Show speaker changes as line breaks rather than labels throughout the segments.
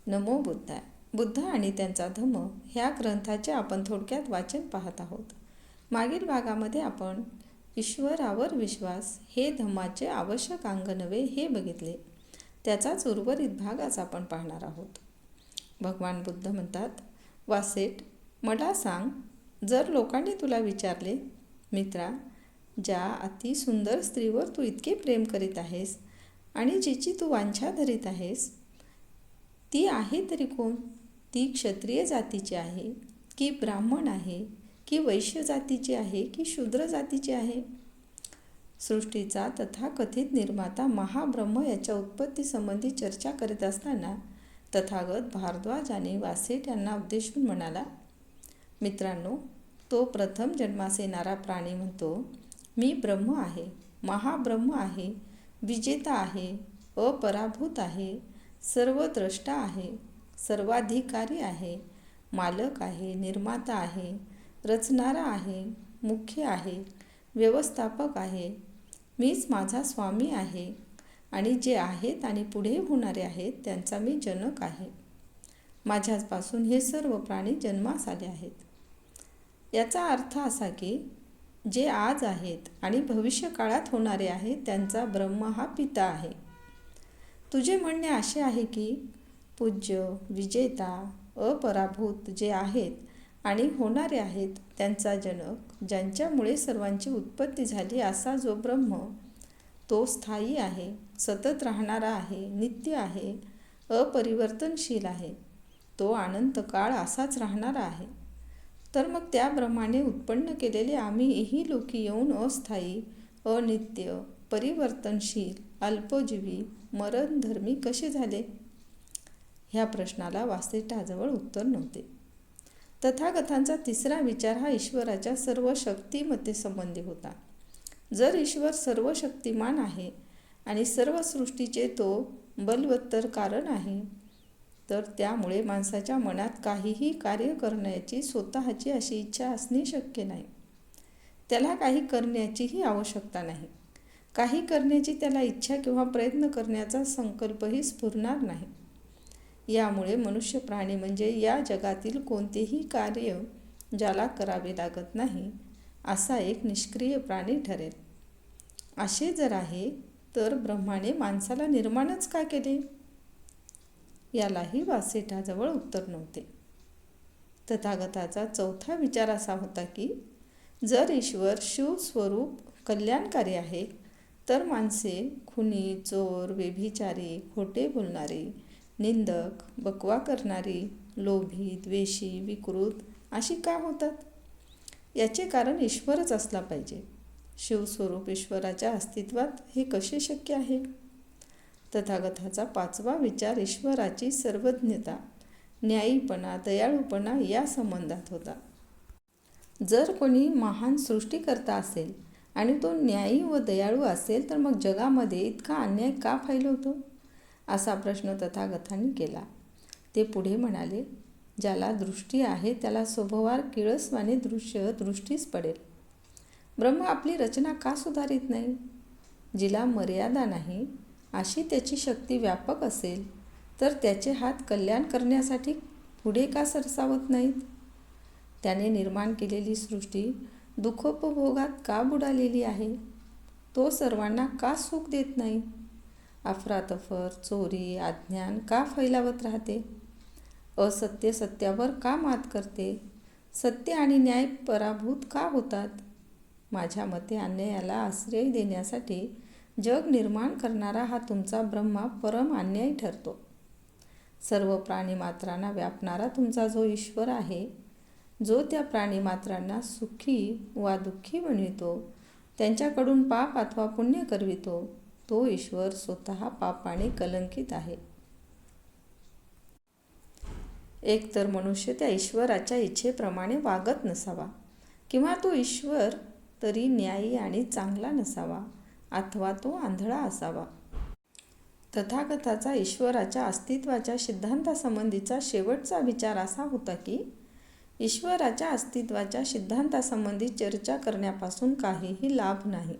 नमो बुद्धाय. बुद्ध आणि त्यांचा धम्म ह्या ग्रंथाचे आपण थोडक्यात वाचन पाहत आहोत. मागील भागामध्ये आपण ईश्वरावर विश्वास हे धम्माचे आवश्यक अंग नव्हे हे बघितले. त्याचाच उर्वरित भाग आज आपण पाहणार आहोत. भगवान बुद्ध म्हणतात, वासेट, मला सांग, जर लोकांनी तुला विचारले, मित्रा, ज्या अतिसुंदर स्त्रीवर तू इतके प्रेम करीत आहेस आणि जिची तू वांछा धरीत आहेस, ती आहे तरी कोण? ती क्षत्रिय जातीची आहे की ब्राह्मण आहे की वैश्य जातीची आहे की शूद्र जातीची आहे? सृष्टीचा तथाकथित निर्माता महाब्रह्म याच्या उत्पत्तीसंबंधी चर्चा करीत असताना तथागत भारद्वाजाने वासेट यांना उद्देशून म्हणाला, मित्रांनो, तो प्रथम जन्मास येणारा प्राणी म्हणतो, मी ब्रह्म आहे, महाब्रह्म आहे, विजेता आहे, अपराभूत आहे, सर्वद्रष्टा आहे, सर्वाधिकारी आहे, मालक आहे, निर्माता आहे, रचणारा आहे, मुख्य आहे, व्यवस्थापक आहे, मीच माझा स्वामी आहे आणि जे आहेत आणि पुढे होणारे आहेत त्यांचा मी जनक आहे. माझ्यापासून हे सर्व प्राणी जन्मास आले आहेत. याचा अर्थ असा की जे आज आहेत आणि भविष्य काळात होणारे आहेत त्यांचा ब्रह्म हा पिता आहे. तुझे म्हणणे असे आहे की पूज्य, विजेता, अपराभूत जे आहेत आणि होणारे आहेत त्यांचा जनक, ज्यांच्यामुळे सर्वांची उत्पत्ती झाली असा जो ब्रह्म, तो स्थायी आहे, सतत राहणारा आहे, नित्य आहे, अपरिवर्तनशील आहे, तो अनंत काळ असाच राहणारा आहे. तर मग त्या ब्रह्माने उत्पन्न केलेले आम्हीही लोकी येऊन अस्थायी, अनित्य, परिवर्तनशील, अल्पजीवी, मरणधर्मी कसे झाले? ह्या प्रश्नाला वासेटाजवळ उत्तर नव्हते. तथागतांचा तिसरा विचार हा ईश्वराच्या सर्व शक्तिमत्ते संबंधी होता. जर ईश्वर सर्व शक्तिमान आहे आणि सर्व सृष्टीचे तो बलवत्तर कारण आहे, तर त्यामुळे माणसाच्या मनात काहीही कार्य करण्याची स्वतःची अशी इच्छा असणे शक्य नाही. त्याला काही करण्याचीही आवश्यकता नाही. काही करण्याची त्याला इच्छा किंवा प्रयत्न करण्याचा संकल्पही स्फुरणार नाही. यामुळे मनुष्य प्राणी म्हणजे या जगातील कोणतेही कार्य ज्याला करावे लागत नाही असा एक निष्क्रिय प्राणी ठरेल. असे जर आहे तर ब्रह्माने माणसाला निर्माणच का केले? यालाही वासेटाजवळ उत्तर नव्हते. तथागताचा चौथा विचार असा होता की जर ईश्वर शिवस्वरूप कल्याणकारी आहे, तर माणसे खुनी, चोर, व्यभिचारी, खोटे बोलणारी, निंदक, बकवा करणारी, लोभी, द्वेषी, विकृत अशी का होतात? याचे कारण ईश्वरच असला पाहिजे. शिवस्वरूप ईश्वराच्या अस्तित्वात हे कसे शक्य आहे? तथागताचा पाचवा विचार ईश्वराची सर्वज्ञता, न्यायीपणा, दयाळूपणा या संबंधात होता. जर कोणी महान सृष्टीकर्ता असेल आणि तो न्यायी व दयाळू असेल, तर मग जगामध्ये इतका अन्याय का फैलवतो? असा प्रश्न तथागतांनी केला. ते पुढे म्हणाले, ज्याला दृष्टी आहे त्याला स्वभावार किळसवाने दृष्टीस पडेल. ब्रह्म आपली रचना का सुधारित नाही? जिला मर्यादा नाही अशी त्याची शक्ती व्यापक असेल, तर त्याचे हात कल्याण करण्यासाठी पुढे का सरसावत नाहीत? त्याने निर्माण केलेली सृष्टी दुःखोपभोगात का बुडालेली आहे? तो सर्वांना का सुख देत नाही? अफरातफर, चोरी, अज्ञान का फैलावत राहते? असत्य सत्यावर का मात करते? सत्य आणि न्याय पराभूत का होतात? माझ्या मते अन्यायाला आश्रय देण्यासाठी जग निर्माण करणारा हा तुमचा ब्रह्मा परम अन्यायी ठरतो. सर्व प्राणीमात्रांना व्यापणारा तुमचा जो ईश्वर आहे, जो त्या प्राणीमात्रांना सुखी वा दुःखी बनवितो, त्यांच्याकडून पाप अथवा पुण्य करवितो, तो ईश्वर स्वतः पापाने कलंकित आहे. एक तर मनुष्य त्या ईश्वराच्या इच्छेप्रमाणे वागत नसावा, किंवा तो ईश्वर तरी न्यायी आणि चांगला नसावा, अथवा तो आंधळा असावा. तथागताचा ईश्वराच्या अस्तित्वाच्या सिद्धांतासंबंधीचा शेवटचा विचार असा होता की ईश्वराच्या अस्तित्वाच्या सिद्धांतासंबंधी चर्चा करण्यापासून काहीही लाभ नाही.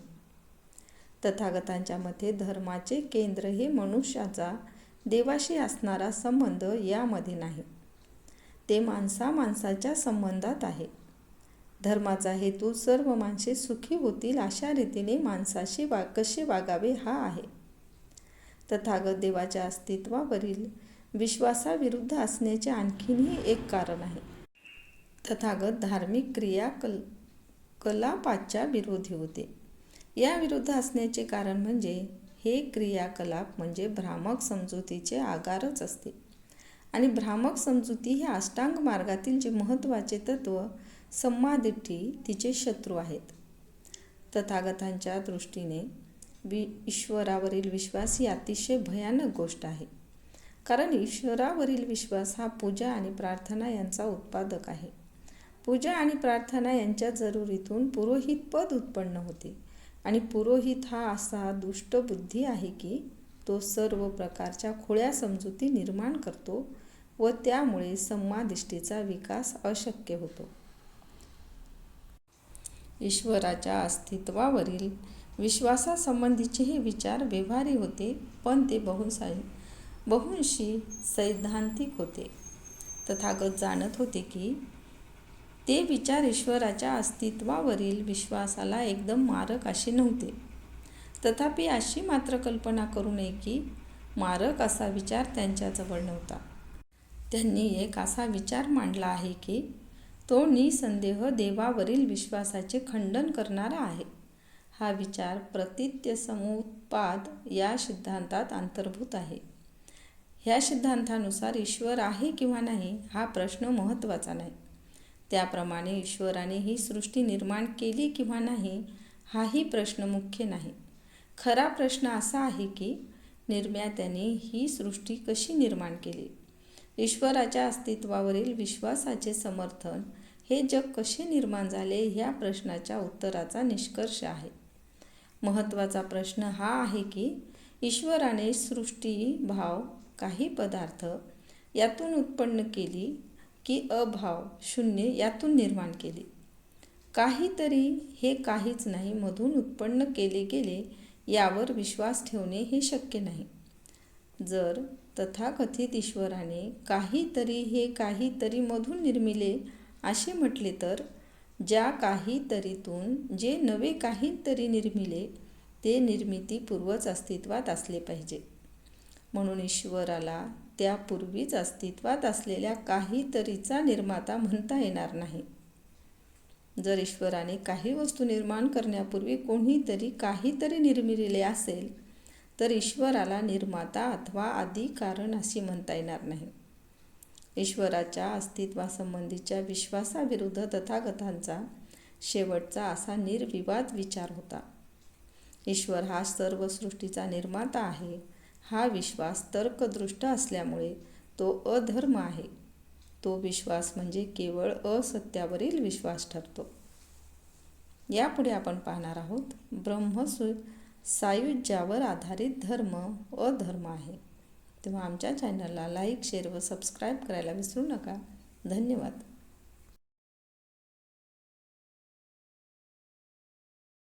तथागतांच्या मते धर्माचे केंद्र हे मनुष्याचा देवाशी असणारा संबंध यामध्ये नाही. ते माणसाच्या संबंधात आहे. धर्माचा हेतू सर्व माणसे सुखी होतील अशा रीतीने माणसाशी कसे वागावे हा आहे. तथागत देवाच्या अस्तित्वावरील विश्वासाविरुद्ध असण्याचे आणखीनही एक कारण आहे. तथागत धार्मिक क्रियाकलापाच्या विरोधी होते. या विरुद्ध असण्याचे कारण म्हणजे हे क्रियाकलाप म्हणजे भ्रामक समजुतीचे आगारच असते. आणि भ्रामक समजुती ही अष्टांग मार्गातील जे महत्त्वाचे तत्व सम्मादिट्ठी तिचे शत्रू आहेत. तथागतांच्या दृष्टीने ईश्वरावरील विश्वास ही अतिशय भयानक गोष्ट आहे. कारण ईश्वरावरील विश्वास हा पूजा आणि प्रार्थना यांचा उत्पादक आहे. पूजा आणि प्रार्थना यांच्या जरुरीतून पुरोहित पद उत्पन्न होते. आणि पुरोहित हा असा दुष्ट बुद्धी आहे की तो सर्व प्रकारच्या खुळ्या समजुती निर्माण करतो व त्यामुळे सम्मादिष्टीचा विकास अशक्य होतो. ईश्वराच्या अस्तित्वावरील विश्वासासंबंधीचे हे विचार व्यवहारी होते, पण ते बहुंशी सैद्धांतिक होते. तथागत जाणत होते की ते विचार ईश्वराच्या अस्तित्वावरील विश्वासाला एकदम मारक असे नव्हते. तथापि अशी मात्र कल्पना करू नये की मारक असा विचार त्यांच्याजवळ नव्हता. त्यांनी एक असा विचार मांडला आहे की तो निसंदेह देवावरील विश्वासाचे खंडन करणारा आहे. हा विचार प्रतित्य समुत्पाद या सिद्धांतात अंतर्भूत आहे. ह्या सिद्धांतानुसार ईश्वर आहे किंवा नाही हा प्रश्न महत्त्वाचा नाही. त्याप्रमाणे ईश्वराने ही सृष्टी निर्माण केली किंवा नाही हाही प्रश्न मुख्य नाही. खरा प्रश्न असा आहे की निर्मात्याने ही सृष्टी कशी निर्माण केली. ईश्वराच्या अस्तित्वावरील विश्वासाचे समर्थन हे जग कसे निर्माण झाले ह्या प्रश्नाच्या उत्तराचा निष्कर्ष आहे. महत्त्वाचा प्रश्न हा आहे की ईश्वराने सृष्टी भाव काही पदार्थ यातून उत्पन्न केली की अभाव शून्य यातून निर्माण केली. काहीतरी हे काहीच नाही मधून उत्पन्न केले गेले यावर विश्वास ठेवणे हे शक्य नाही. जर तथाकथित ईश्वराने काहीतरी हे काहीतरी मधून निर्मिले असे म्हटले तर ज्या काहीतरीतून जे नवे काहीतरी निर्मिले ते निर्मितीपूर्वच अस्तित्वात असले पाहिजे. म्हणून ईश्वराला त्यापूर्वीच अस्तित्वात असलेल्या काहीतरीचा निर्माता म्हणता येणार नाही. जर ईश्वराने काही वस्तू निर्माण करण्यापूर्वी कोणीतरी काहीतरी निर्मिलेले असेल तर ईश्वराला निर्माता अथवा आदी कारण असे म्हणता येणार नाही. ईश्वराच्या अस्तित्वासंबंधीच्या विश्वासाविरुद्ध तथागतांचा शेवटचा असा निर्विवाद विचार होता. ईश्वर हा सर्व सृष्टीचा निर्माता आहे हा विश्वास तर्कदृष्ट असल्यामुळे तो अधर्म आहे. तो विश्वास म्हणजे केवळ असत्यावरील विश्वास ठरतो. यापुढे आपण पाहणार आहोत ब्रह्मसायुज्यावर आधारित धर्म अधर्म आहे. तेव्हा आमच्या चॅनलला लाईक, शेअर व सबस्क्राईब करायला विसरू नका. धन्यवाद.